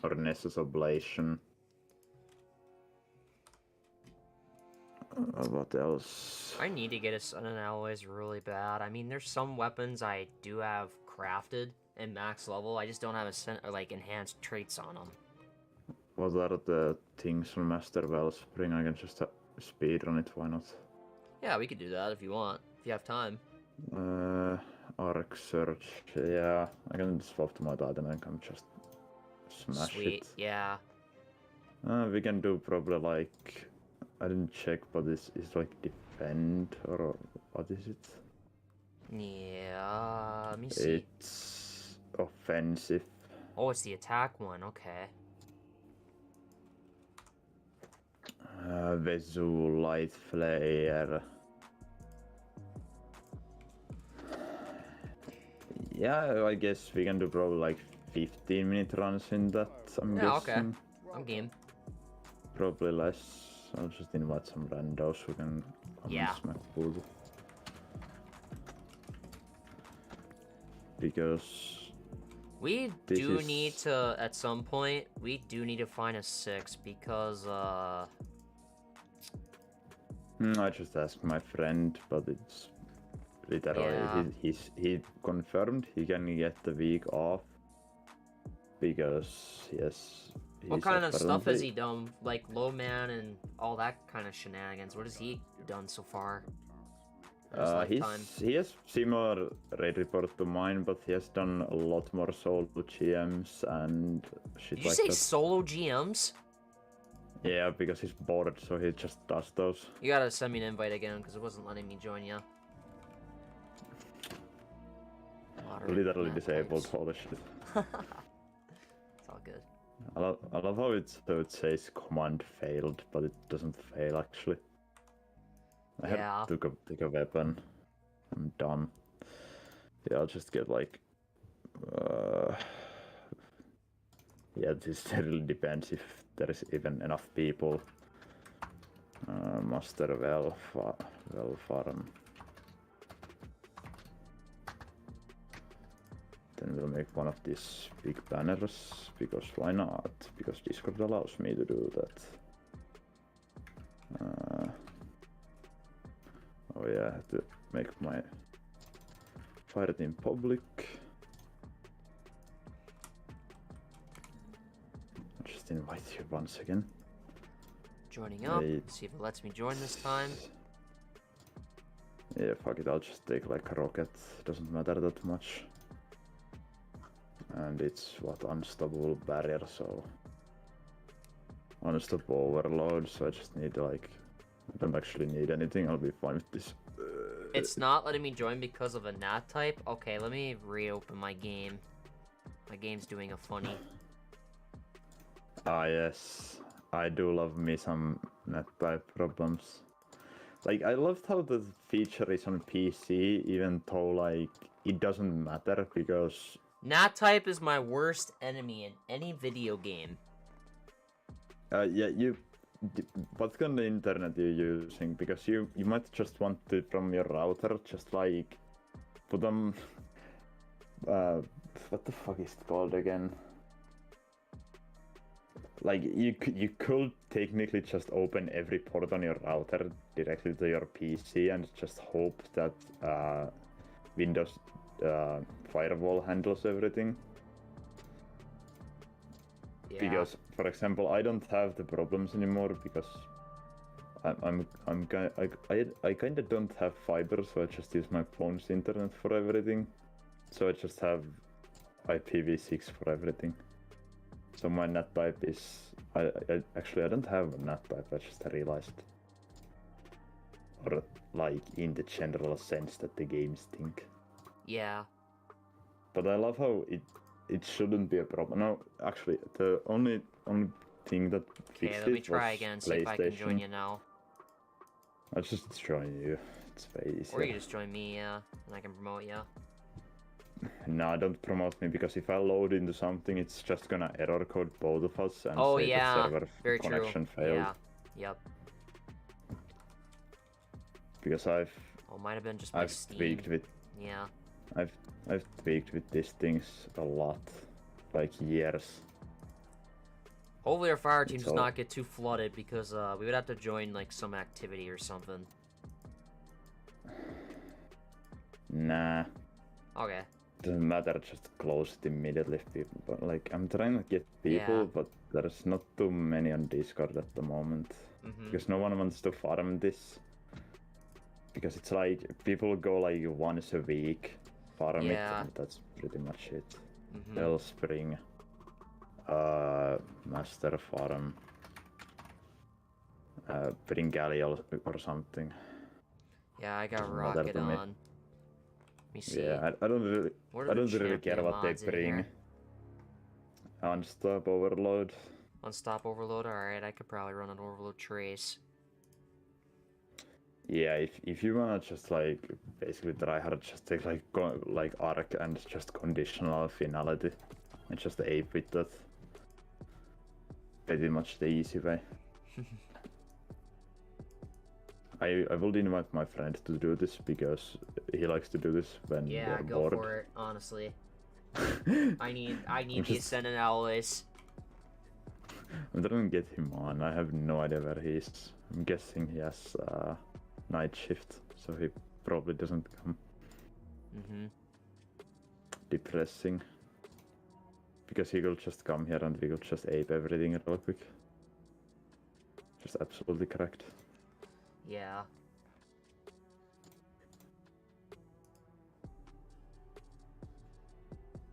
or Nessus Oblation. What else? I need to get a Sudden Alloys really bad. I mean, there's some weapons I do have crafted and max level. I just don't have or like enhanced traits on them. What are the things from Master Wellspring? I can just speedrun it, why not? Yeah, we could do that if you want. If you have time. Arc Search, yeah. I can swap to my dad and I can just smash Sweet. it. Yeah. We can do probably like... I didn't check, but this is like defend or what is it? Yeah. Let me see. It's offensive. Oh, it's the attack one. Okay. Vesu Light Flare. Yeah, I guess we can do probably like 15-minute runs in that, I'm Yeah, okay. guessing. I'm game. Probably less. I'll just invite some randos who can come Yeah. and smack food. Because We This do is- need to, at some point, we do need to find a 6 because, I just asked my friend, but it's literally Yeah. he confirmed he can get the week off because yes. what he's kind of stuff has apparently- he done? Like low man and all that kind of shenanigans. What has he done so far? in his lifetime? He has similar raid report to mine, but he has done a lot more solo GMs and shit Did you like say that. solo GMs? Yeah, because he's bored, so he just does those. You gotta send me an invite again because it wasn't letting me join you. Literally disabled, holy shit. It's all good. I love how so it says command failed, but it doesn't fail actually. I Yeah. have to go pick a weapon. I'm done. Yeah, I'll just get like... Yeah, this really depends if there is even enough people. Master well farm. Then we'll make one of these big banners, because why not? Because Discord allows me to do that. Oh yeah, I have to make my fire team public. I'll just invite you once again. Joining up. Hey. See if it lets me join this time. Yeah, fuck it, I'll just take like a rocket, doesn't matter that much. And it's what, unstoppable barrier, so... Unstoppable overload, so I just need like... I don't actually need anything, I'll be fine with this. It's not letting me join because of a NAT type? Okay, let me reopen my game. My game's doing a funny. Ah yes, I do love me some net type problems. Like, I loved how the feature is on PC, even though, like, it doesn't matter because... Nat type is my worst enemy in any video game. Yeah, what kind of internet are you using? Because you might just want to, from your router, just, like, put them... what the fuck is it called again? Like, you could technically just open every port on your router directly to your PC and just hope that Windows firewall handles everything. Yeah. Because, for example, I don't have the problems anymore because I kind of don't have fiber, so I just use my phone's internet for everything. So I just have IPv6 for everything. So my NAT type is... Actually, I don't have a NAT type, I just realized. Or, like, in the general sense that the games think. Yeah. But I love how it shouldn't be a problem. No, actually, the only thing that Okay, fixed let me it try was again, see if I can join PlayStation. you now. I'll just join you. It's very easy. Or you just join me, yeah, and I can promote you. No, don't promote me, because if I load into something, it's just gonna error code both of us and Oh, say yeah, the server very true. connection failed. Yeah, yep. Because Oh, might have been just my I've Steam. tweaked with Yeah. I've tweaked with these things a lot, like years. Hopefully our fire team It's does all- not get too flooded, because we would have to join like some activity or something. Nah, Okay. doesn't matter. Just close it immediately if people. But like, I'm trying to get people, Yeah. but there's not too many on Discord at the moment Mm-hmm. because no one wants to farm this. Because it's like people go like once a week, farm Yeah. it, and that's pretty much it. Mm-hmm. Wellspring, Master Farm, Bring Galleon or something. Yeah, I got Doesn't matter Rocket to me. on. Let me see. Yeah, I don't really, What are I the don't really champion care what they mods in bring. here? Unstop Overload. Unstop Overload? Alright, I could probably run an Overload Trace. Yeah, if you wanna just like basically try hard, just take like like arc and just conditional finality and just ape with that. Pretty much the easy way. I will invite my friend to do this because he likes to do this when Yeah, we're go bored. for it, honestly. I need I'm the just- Ascendant Alloys. I'm trying to get him on. I have no idea where he is. I'm guessing he has night shift, so he probably doesn't come. Mm-hmm. Depressing. Because he could just come here and we could just ape everything real quick. Just absolutely correct. Yeah.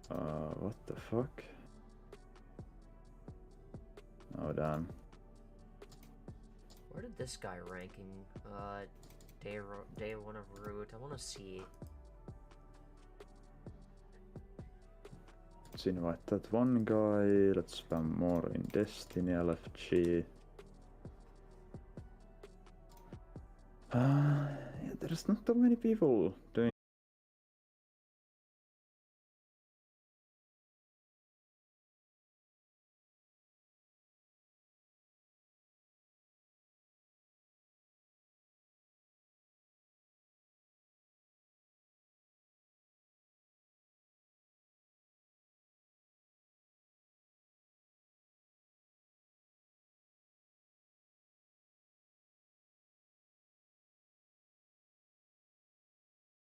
What the fuck? Oh damn. Where did this guy ranking? Day 1 of root. I want to see. Let's invite that one guy. Let's spam more in Destiny, LFG. Yeah, there's not too many people doing